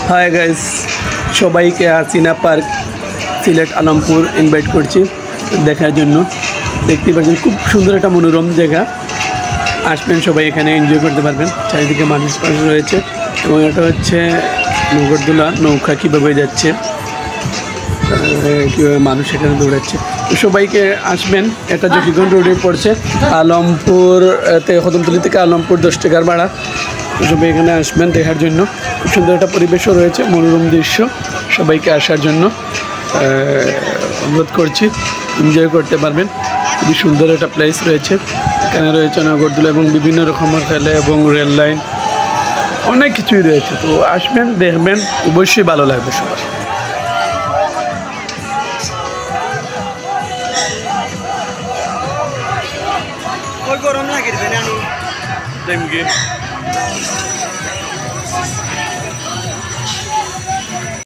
Hi guys, সবাইকে Hasina park Sylhet Alampur invite করছি দেখার জন্য। দেখতে পাচ্ছেন খুব সুন্দর একটা মনোরম জায়গা। আসবেন সবাই, এখানে এনজয় করতে পারবেন। চারিদিকে মানুষ রয়েছে এবং এটা হচ্ছে নগরদোলা, নৌকা কীভাবে যাচ্ছে, কীভাবে মানুষ এখানে দৌড়াচ্ছে। তো সবাইকে আসবেন। এটা জকিগঞ্জ রোডে পড়ছে, আলমপুর কদমতলী থেকে আলমপুর 10 টাকার ভাড়া। সবাই এখানে আসবেন দেখার জন্য। খুব সুন্দর একটা পরিবেশও রয়েছে, মনোরম দৃশ্য। সবাইকে আসার জন্য অনুরোধ করছি, এনজয় করতে পারবেন। খুবই সুন্দর একটা প্লেস রয়েছে। এখানে রয়েছে নগরদোলা এবং বিভিন্ন রকমের খেলে এবং রেল লাইন, অনেক কিছুই রয়েছে। তো আসবেন, দেখবেন, অবশ্যই ভালো লাগবে সবার। গরম লাগে।